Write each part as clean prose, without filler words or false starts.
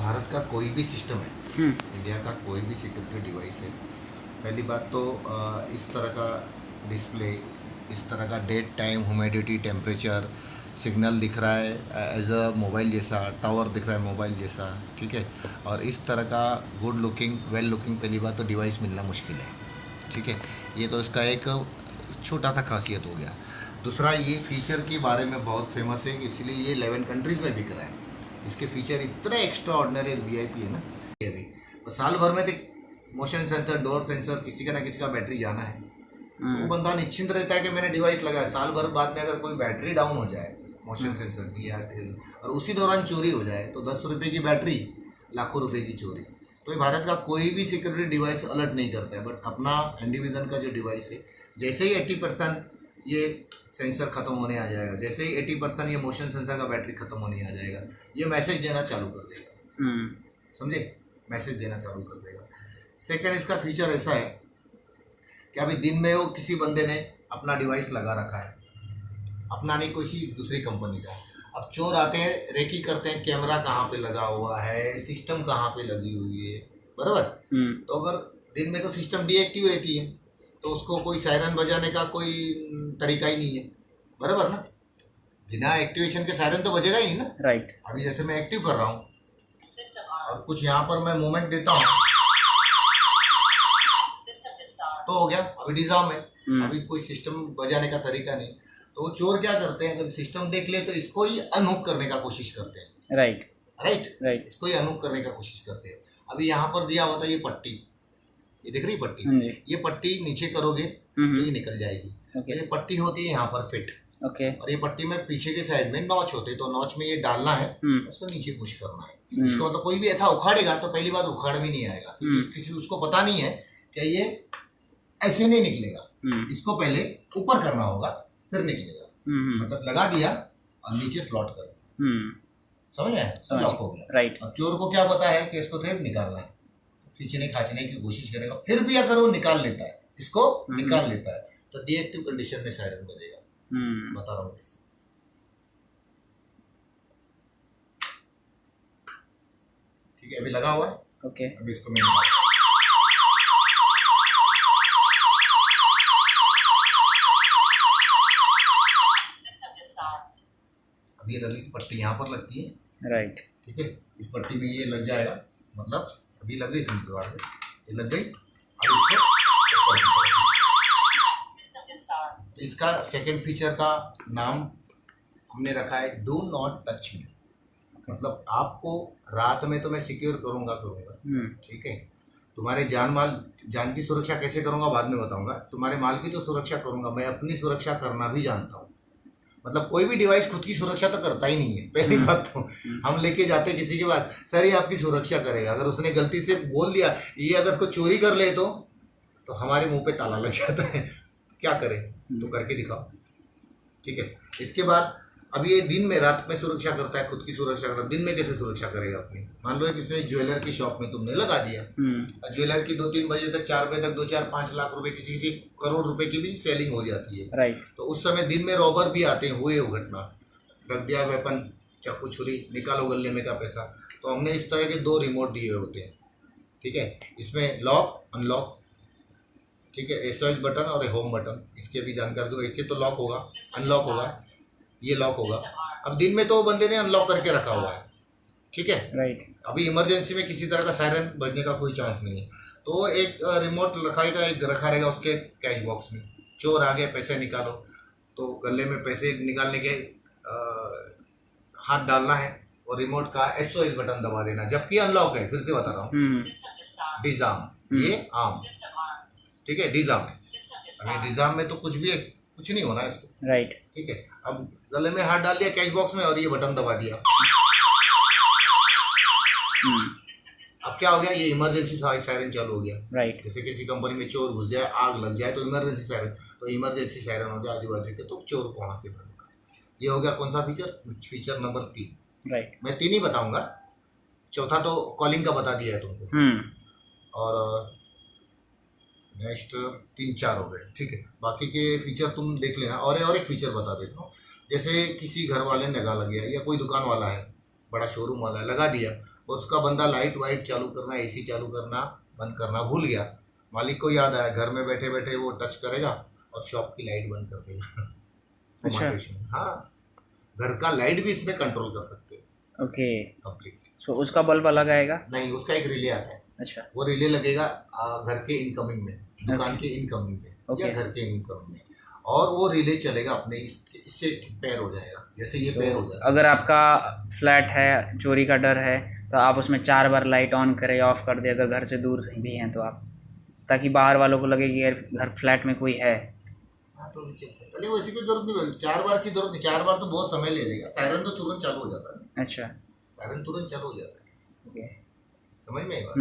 भारत का कोई भी सिस्टम है, इंडिया का कोई भी सिक्योरिटी डिवाइस है, पहली बात तो इस तरह का डिस्प्ले, इस तरह का date, time, humidity, temperature, signal दिख रहा है एज अ मोबाइल जैसा, टावर दिख रहा है मोबाइल जैसा, ठीक है। और इस तरह का गुड लुकिंग, वेल लुकिंग पहली बात तो डिवाइस मिलना मुश्किल है, ठीक है। ये तो इसका एक छोटा सा खासियत हो गया। दूसरा, ये फीचर के बारे में बहुत फेमस है, इसलिए ये 11 कंट्रीज़ में बिक रहा है। इसके फीचर इतने एक्स्ट्रा ऑर्डिनरी वीआईपी है ना। ये अभी तो साल भर में तो मोशन सेंसर, डोर सेंसर, किसी का ना किसी का बैटरी जाना है, तो वो बंदा निश्चिंत रहता है कि मैंने डिवाइस लगाया। साल भर बाद में अगर कोई बैटरी डाउन हो जाए मोशन सेंसर की या और उसी दौरान चोरी हो जाए तो 10 रुपये की बैटरी, लाखों रुपए की चोरी। तो ये भारत का कोई भी सिक्योरिटी डिवाइस अलर्ट नहीं करता है, बट अपना इंडिविजन का जो डिवाइस है, जैसे ही 80% ये सेंसर ख़त्म होने आ जाएगा, जैसे ही 80% ये मोशन सेंसर का बैटरी ख़त्म होने आ जाएगा, ये मैसेज देना चालू कर देगा। समझे? मैसेज देना चालू कर देगा। सेकंड, इसका फीचर ऐसा है कि अभी दिन में वो किसी बंदे ने अपना डिवाइस लगा रखा है, अपना नहीं, किसी दूसरी कंपनी का। अब चोर आते हैं, रेकी करते हैं, कैमरा कहाँ पे लगा हुआ है, सिस्टम कहाँ पे लगी हुई है, बराबर। तो अगर दिन में तो सिस्टम डीएक्टिव रहती है, तो उसको कोई सायरन बजाने का कोई तरीका ही नहीं है, बराबर ना। बिना एक्टिवेशन के सायरन तो बजेगा ही नहीं ना, राइट। अभी जैसे मैं एक्टिव कर रहा हूँ और कुछ यहाँ पर मैं मूवमेंट देता हूँ तो हो गया, अभी डिजार्म है, अभी कोई सिस्टम बजाने का तरीका नहीं। तो वो चोर क्या करते हैं, अगर सिस्टम देख ले तो इसको ही अनहुक करने का कोशिश करते हैं। राइट, इसको ही अनहुक करने का कोशिश करते हैं। अभी यहाँ पर दिया हुआ था ये पट्टी, ये दिख रही पट्टी, ये पट्टी नीचे करोगे तो ये निकल जाएगी। तो ये पट्टी होती है यहाँ पर फिट, और ये पट्टी में पीछे के साइड में नॉच होते हैं, तो नॉच में ये डालना है, उसको नीचे पुश करना है। इसको मतलब कोई भी ऐसा उखाड़ेगा तो पहली बात उखाड़ भी नहीं आएगा, क्योंकि किसी उसको पता नहीं है कि ये ऐसे नहीं निकलेगा, इसको पहले ऊपर करना होगा फिर निकलेगा। मतलब लगा दिया और नीचे स्लॉट कर, समझ में तो लॉक हो गया। राइट। अब चोर को क्या पता है कि इसको थ्रेड निकालना है, तो खींचने खांचने की कोशिश करेगा, फिर भी अगर वो निकाल लेता है, इसको निकाल लेता है, तो डीएक्टिव कंडीशन में सायरन बजेगा। बता रहा हूँ कैसे। ठीक है, अभी लगा हुआ है। ओके। अभी इसको मैं निकाल, अब ये लगी पट्टी यहाँ पर लगती है, राइट, ठीक है। इस पट्टी में ये लग जाएगा, मतलब अभी लग गई समझ में, ये लग गई। अब इसका सेकंड फीचर का नाम हमने रखा है डू नॉट टच मी। मतलब आपको रात में तो मैं सिक्योर करूँगा, ठीक है। तुम्हारे जान की सुरक्षा कैसे करूँगा बाद में बताऊँगा। तुम्हारे माल की तो सुरक्षा करूँगा, मैं अपनी सुरक्षा करना भी जानता हूँ। मतलब कोई भी डिवाइस खुद की सुरक्षा तो करता ही नहीं है, पहली बात तो। हम लेके जाते किसी के पास, सर ये आपकी सुरक्षा करेगा, अगर उसने गलती से बोल दिया ये अगर कोई चोरी कर ले तो हमारे मुंह पे ताला लग जाता है। क्या करें, तो करके दिखाओ, ठीक है। इसके बाद अब ये दिन में, रात में सुरक्षा करता है, खुद की सुरक्षा करता है, दिन में कैसे सुरक्षा करेगा अपनी। मान लो किसी ज्वेलर की शॉप में तुमने लगा दिया, ज्वेलर की 2-3 बजे तक, 4 बजे तक 2-4-5 लाख रुपए, किसी करोड़ रुपए की भी सेलिंग हो जाती है, राइट। तो उस समय दिन में रॉबर भी आते हैं, हुए हो घटना, रख दिया वेपन, चाकू छुरी, निकालो गले में का पैसा। तो हमने इस तरह के 2 रिमोट दिए होते हैं, ठीक है। इसमें लॉक, अनलॉक, ठीक है, एसओएस बटन और होम बटन, इसके भी जानकारी दो। इससे तो लॉक होगा, अनलॉक होगा, ये लॉक होगा। अब दिन में तो बंदे ने अनलॉक करके रखा हुआ है, ठीक है, राइट। अभी इमरजेंसी में किसी तरह का सायरन बजने का कोई चांस नहीं है, तो एक रिमोट रखाएगा, एक रखा रहेगा उसके कैश बॉक्स में। चोर आ गए, पैसे निकालो, तो गले में पैसे निकालने के हाथ डालना है और रिमोट का एसओएस बटन दबा देना, जबकि अनलॉक है। फिर से बता रहा हूँ, डिजार्म, ये आर्म, ठीक है, डिजार्म। अभी डिजार्म में तो कुछ नहीं होना है इसको, राइट, ठीक है। अब गले में हाथ डाल दिया कैश बॉक्स में और ये बटन दबा दिया, अब क्या हो गया, ये इमरजेंसी सायरन चालू हो गया, राइट। जैसे किसी कंपनी में चोर घुस जाए, आग लग जाए, तो इमरजेंसी सायरन, तो इमरजेंसी सायरन हो जाए आजू बाजू के, तो चोर को वहाँ से भगा। ये हो गया कौन सा फीचर नंबर 3, राइट। मैं 3 ही बताऊंगा, चौथा तो कॉलिंग का बता दिया है तुमको, और नेक्स्ट 3-4 हो गए, ठीक है। बाकी के फीचर तुम देख लेना। और एक फीचर बता देता हूँ, जैसे किसी घर वाले ने लगा गया, या कोई दुकान वाला है, बड़ा शोरूम वाला है, लगा दिया, और उसका बंदा लाइट वाइट चालू करना, एसी चालू करना, बंद करना भूल गया। मालिक को याद आया, घर में बैठे बैठे वो टच करेगा और शॉप की लाइट बंद कर देगा। अच्छा। हाँ, घर का लाइट भी इसमें कंट्रोल कर सकते हो ओके। कंप्लीटली। सो उसका बल्ब अलग आएगा? नहीं, उसका एक रिले आता है। अच्छा। वो रिले लगेगा घर के इनकमिंग में, दुकान के इनकमिंग में या Okay. घर के इनकमिंग में, और वो रिले चलेगा अपने इससे पेयर हो जाएगा, जैसे ये पेयर हो जाएगा। अगर आपका फ्लैट है, चोरी का डर है, तो आप उसमें 4 बार लाइट ऑन करें, ऑफ कर दें, अगर घर से दूर भी हैं तो आप, ताकि बाहर वालों को लगे कि यार घर फ्लैट में कोई है। हाँ, तो चलिए, वैसे की जरूरत नहीं, 4 बार की जरूरत नहीं, 4 बार तो बहुत समय ले लेगा। सायरन तो तुरंत चालू हो जाता है। अच्छा। सायरन तुरंत चालू हो जाता है। ओके। समझ में आई बात?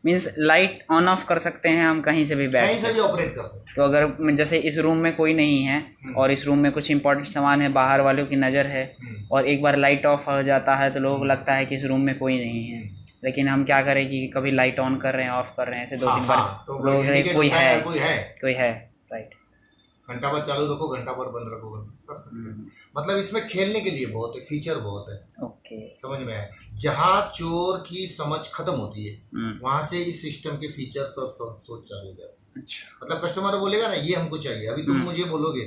मीन्स लाइट ऑन ऑफ कर सकते हैं हम कहीं से भी बैठ कहीं से भी ऑपरेट कर सकते हैं। तो अगर जैसे इस रूम में कोई नहीं है और इस रूम में कुछ इंपॉर्टेंट सामान है, बाहर वालों की नज़र है, और एक बार लाइट ऑफ हो जाता है तो लोगों को लगता है कि इस रूम में कोई नहीं है, लेकिन हम क्या करें कि कभी लाइट ऑन कर रहे हैं, ऑफ कर रहे हैं, ऐसे 2-3 बार तो लोग कोई है। राइट। घंटा भर चालू रखो, घंटा भर बंद रखो, कर सकते हैं। मतलब इसमें खेलने के लिए बहुत है, फीचर बहुत है। ओके। समझ में आया? जहाँ चोर की समझ खत्म होती है वहां से इस सिस्टम के फीचर सब सोच चालू हो जाते हैं। अच्छा। मतलब कस्टमर बोलेगा ना, ये हमको चाहिए, अभी तुम मुझे बोलोगे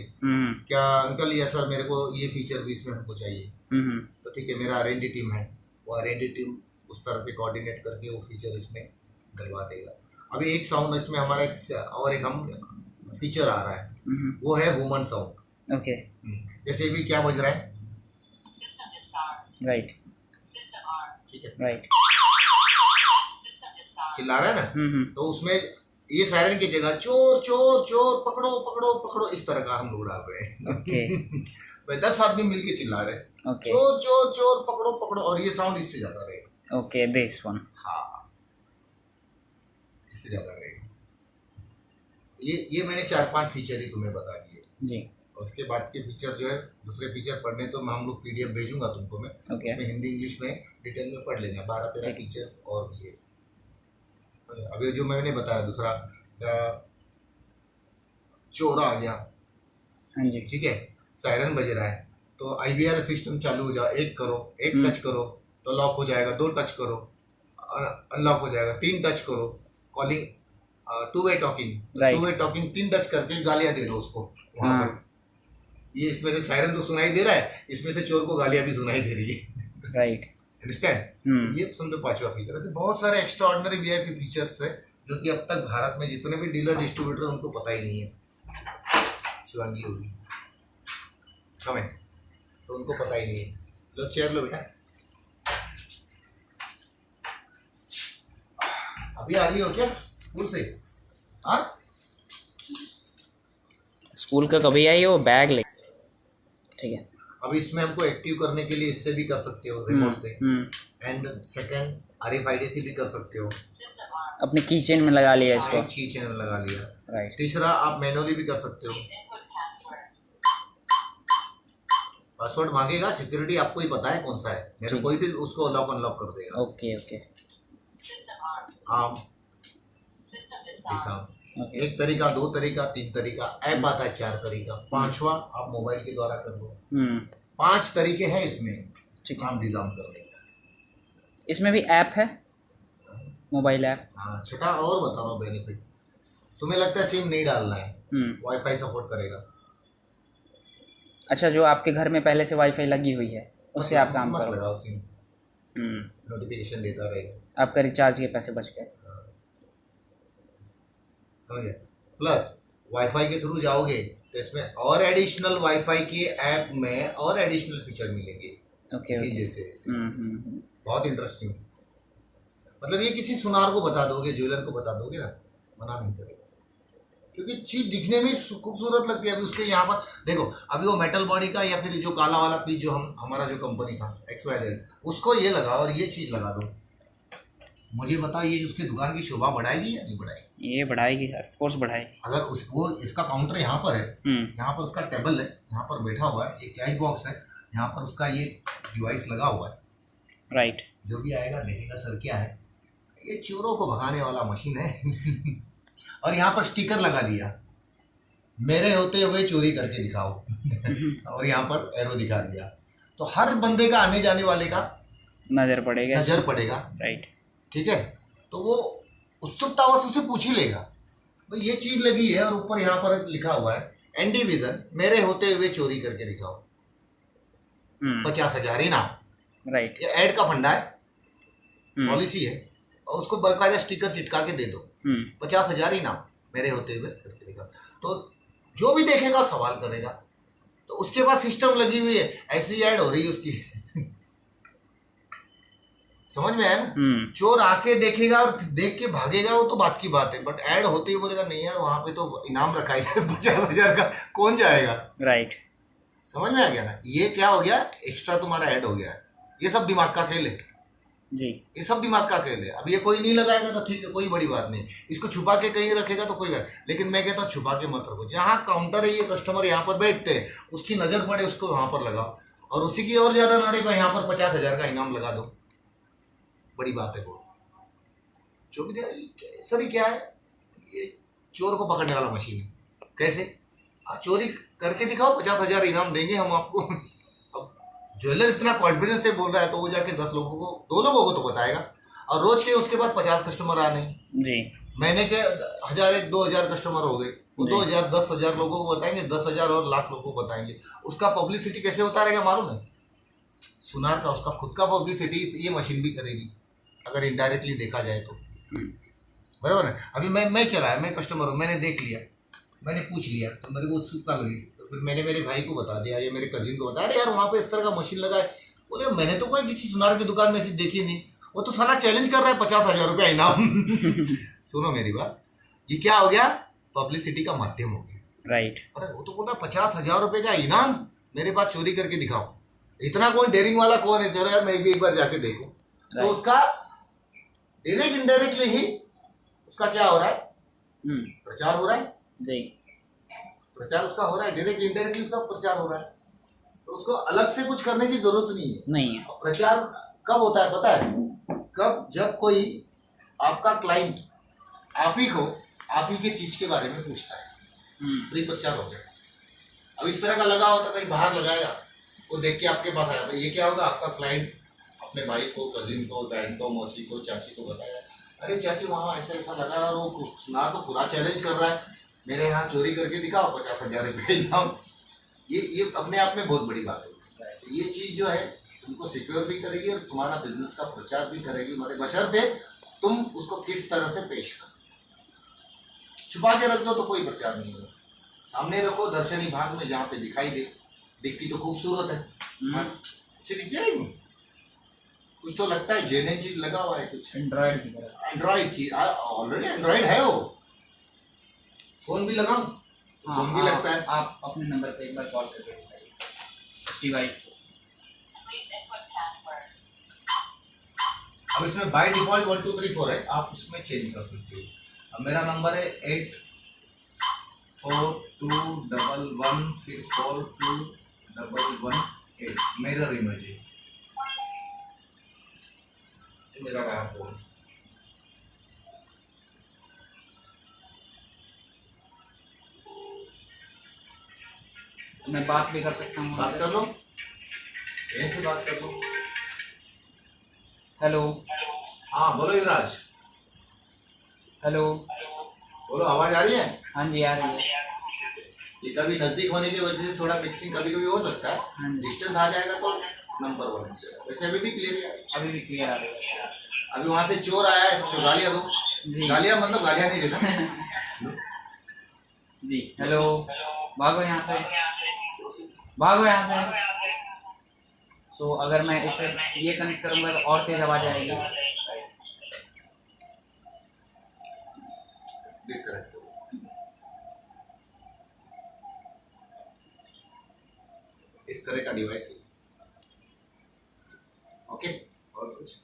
क्या अंकल, या सर मेरे को ये फीचर भी इसमें हमको चाहिए, तो ठीक है, मेरा R&D टीम है, वो R&D टीम उस तरह से कोऑर्डिनेट करके वो फीचर इसमें डलवा देगा। अभी एक साउंड इसमें हमारा और एक हम फीचर आ रहा है, वो है वुमन साउंड। ओके। जैसे भी क्या बज रहा है, राइट। ठीक है, राइट। चिल्ला रहा है ना, तो उसमें ये सायरन की जगह चोर चोर चोर, पकड़ो पकड़ो पकड़ो, इस तरह का हम लोग डाल रहे हैं। ओके। भाई 10 आदमी मिलके चिल्ला रहे हैं, ओके। चोर चोर चोर, पकड़ो पकड़ो, और ये साउंड इससे ज्यादा रहेगा। Okay, this one. हाँ, इससे ज्यादा रहेगा। ये मैंने 4-5 फीचर ही तुम्हें बता दिए जी। उसके बाद के फीचर जो है, दूसरे फीचर पढ़ने तो हम लोग PDF भेजूंगा तुमको मैं। ओके। उसमें हिंदी इंग्लिश में डिटेल में पढ़ लेना, 12-13 फीचर्स और भी है। अभी जो मैंने बताया दूसरा, चोर आ गया, हाँ जी, ठीक है, सायरन बज रहा है, तो IVR सिस्टम चालू हो जाए, एक करो, एक टच करो तो लॉक हो जाएगा, 2 टच करो अनलॉक हो जाएगा, 3 टच करो calling, two way talking, two way talking 3 touch करके गालियां दे दो उसको वहाँ पर। ये इसमें से सायरन तो सुनाई दे रहा है, इसमें से चोर को गालियां भी सुनाई दे रही है। राइट। अंडरस्टैंड? ये समझो 5वां फीचर है। तो बहुत सारे एक्स्ट्रा ऑर्डिनरी VIP फीचर्स है जो कि अब तक भारत में जितने भी डीलर डिस्ट्रीब्यूटर उनको पता ही नहीं है। शिवांगी होगी कमेंट, तो उनको पता ही नहीं है। लो चेयर लो बेटा, अभी आ रही हो क्या स्कूल से? हाँ, स्कूल का कभी आई हो, बैग ले। ठीक है। अब इसमें हमको एक्टिव करने के लिए इससे भी कर सकते हो, रिमोट से, एंड सेकंड RFID से भी कर सकते हो, अपने की चेन में लगा लिया इसको, एक की चेन में लगा लिया। राइट। तीसरा, आप मैनुअली भी कर सकते हो। पासवर्ड मांगेगा, सिक्योरिटी आपको ही पता है कौन सा है, मेरा कोई भी उसको लॉक अनलॉक कर देगा। Okay okay. एक तरीका, 2 तरीका, 3 तरीका, ऐप आता है 4 तरीका, 5वां आप मोबाइल के द्वारा कर लो। 5 तरीके हैं इसमें काम डिजाइन करने का। इसमें भी ऐप है, मोबाइल ऐप। हाँ, छठा और बता रहा हूँ बेनिफिट। तुम्हें लगता है सिम नहीं डालना है, वाईफाई सपोर्ट करेगा। अच्छा, जो आपके घर में पहले से वाईफाई लगी हुई है उससे आप काम करो, लगाओ सिम, नोटिफिकेशन देता रहेगा, आपका रिचार्ज के पैसे बच गए। प्लस वाईफाई के थ्रू जाओगे तो इसमें और एडिशनल वाईफाई के ऐप में और एडिशनल फीचर मिलेंगे। Okay okay. जैसे बहुत इंटरेस्टिंग। मतलब ये किसी सुनार को बता दोगे, ज्वेलर को बता दोगे ना, मना नहीं करेगा, क्योंकि चीज दिखने में खूबसूरत लगती है। अभी उसके यहाँ पर देखो, अभी वो मेटल बॉडी का या फिर जो काला वाला पीस जो हमारा जो कंपनी था XYZ, उसको ये लगा और ये चीज लगा दो, मुझे बताओ ये उसकी दुकान की शोभा बढ़ाएगी या नहीं बढ़ाएगी? ये बढ़ाएगी, ऑफ कोर्स बढ़ाएगी। अगर उसको, इसका काउंटर यहाँ पर है, यहाँ पर उसका टेबल है, यहाँ पर बैठा हुआ है, ये कैश बॉक्स है, यहाँ पर उसका ये डिवाइस लगा हुआ है, राइट। जो भी आएगा देखेगा सर क्या है, ये चोरों को भगाने वाला मशीन है। और यहाँ पर स्टिकर लगा दिया, मेरे होते हुए चोरी करके दिखाओ। और यहाँ पर एरो दिखा दिया, तो हर बंदे का, आने जाने वाले का नज़र पड़ेगा। नजर पड़ेगा, राइट। ठीक है, तो वो उत्सुकता से उसे पूछ ही लेगा भाई ये चीज लगी है और ऊपर यहाँ पर लिखा हुआ है एंडी विगन मेरे होते हुए चोरी करके दिखाओ, 50,000 इनाम। राइट। ये ऐड का फंडा है, पॉलिसी है, और उसको बकायदा स्टिकर चिटका के दे दो, 50,000 इनाम मेरे होते हुए करके दिखाओ। तो जो भी देखेगा सवाल करेगा, तो उसके पास सिस्टम लगी हुई है, ऐसी ऐड हो रही है उसकी समझ में आया ना। चोर आके देखेगा और देख के भागेगा वो तो बात की बात है, बट ऐड होते ही बोलेगा नहीं यार वहां पे तो इनाम रखा है 50,000 का, कौन जाएगा। राइट। समझ में आ गया ना, ये क्या हो गया, एक्स्ट्रा तुम्हारा ऐड हो गया है। ये सब दिमाग का खेल है जी, ये सब दिमाग का खेल है। अब ये कोई नहीं लगाएगा तो ठीक है, कोई बड़ी बात नहीं, इसको छुपा के कहीं रखेगा तो कोई बात, लेकिन मैं कहता हूँ छुपा के मत रखो। जहाँ काउंटर है, ये कस्टमर यहाँ पर बैठते हैं, उसकी नजर पड़े उसको वहां पर लगाओ, और उसी की और ज्यादा नड़े पर यहाँ पर 50,000 का इनाम लगा दो, बड़ी बात है वो। जो भी सर ये क्या है, ये चोर को पकड़ने वाला मशीन है। कैसे चोरी करके दिखाओ, 50,000 इनाम देंगे हम आपको। अब ज्वेलर इतना कॉन्फिडेंस से बोल रहा है तो वो जाके 10 लोगों को, 2 लोगों को तो बताएगा, और रोज के उसके पास 50 कस्टमर आने जी, महीने के 1,000 2,000 कस्टमर हो गए, वो 2,000 10,000 लोगों को बताएंगे, 10,000 और लाख लोगों को बताएंगे। उसका पब्लिसिटी कैसे होता रहेगा मालूम है, सुनार का उसका खुद का पब्लिसिटी ये मशीन भी करेगी, अगर इनडायरेक्टली देखा जाए तो। बराबर है। अभी मैं चला है, मैं कस्टमर हूँ, मैंने देख लिया, मैंने पूछ लिया, तो मेरे को उत्सुकता लगी, तो फिर मैंने मेरे भाई को बता दिया या मेरे कजिन को बताया, अरे यार वहाँ पे इस तरह का मशीन लगा है। बोले मैंने तो कोई किसी सुनार की दुकान में ऐसी देखी नहीं, वो तो साला चैलेंज कर रहा है 50,000 रुपया इनाम। सुनो मेरी बात, ये क्या हो गया, पब्लिसिटी का माध्यम हो गया। राइट। अरे वो तो बोला 50,000 रुपये का इनाम मेरे पास चोरी करके दिखाओ, इतना कोई डेयरिंग वाला कौन है, चलो यार मैं भी एक बार जाके देखूं। तो उसका डायरेक्ट इनडायरेक्टली ही उसका क्या हो रहा है, प्रचार हो रहा है जी, प्रचार उसका हो रहा है, डायरेक्ट इंडायरेक्टली उसका प्रचार हो रहा है। तो उसको अलग से कुछ करने की जरूरत नहीं है। प्रचार कब होता है पता है, कब, जब कोई आपका क्लाइंट आप ही को आप ही के चीज के बारे में पूछता है, फ्री प्रचार हो गया। अब इस तरह का लगा होता, कहीं बाहर लगाया, वो देख के आपके पास आया, ये क्या होगा, आपका क्लाइंट अपने भाई को, कजिन को, बहन को, मौसी को, चाची को बताया, अरे चाची वहाँ ऐसा ऐसा लगा, और वो सुनार तो पूरा चैलेंज कर रहा है, मेरे यहाँ चोरी करके दिखाओ 50,000 रुपये इनाम। ये अपने आप में बहुत बड़ी बात है। तो ये चीज़ जो है तुमको सिक्योर भी करेगी और तुम्हारा बिजनेस का प्रचार भी करेगी, मगर बशर्ते तुम उसको किस तरह से पेश करो। छुपा के रख दो तो कोई प्रचार नहीं होगा, सामने रखो दर्शनी भाग में जहाँ पे दिखाई दे, दिखती तो खूबसूरत है, अच्छी दिखती है, कुछ तो लगता है जेन्युइन चीज लगा हुआ है, कुछ एंड्रॉइड की तरह, एंड्रॉइड चीज, ऑलरेडी एंड्रॉइड है वो, फोन भी लगाऊं, फोन भी लगता है। आप अपने नंबर पे एक बार कॉल करके बताइए डिवाइस से। अब इसमें बाय डिफॉल्ट 1 2 3 4 है, आप उसमें चेंज कर सकते हो। अब मेरा नंबर है 8421 फिर 42118, मेरा इमेज है, मेरा रहा फोन। मैं बात भी कर सकता हूँ, बात कर लो, यहीं से बात कर लो। हेलो, हाँ बोलो युवराज। हेलो, बोलो, आवाज आ रही है? हाँ जी आ रही है। ये कभी नजदीक होने की वजह से थोड़ा मिक्सिंग कभी कभी हो सकता है, हाँ जी, डिस्टेंस आ जाएगा तो नंबर 1 मिलेगा। वैसे अभी भी क्लियर है, अभी भी क्लियर आ रही है। अभी वहां से चोर आया है, समझो गालियां दो, जी, गालियां मतलब गालियां नहीं देना। जी, हेलो, भागो यहाँ से, भागो यहाँ से। सो अगर मैं इसे ये कनेक्ट करूँगा तो और तेज आवाज आएगी। डिस्कनेक्ट करो। इस तरह का डिवाइस है, ओके, और कुछ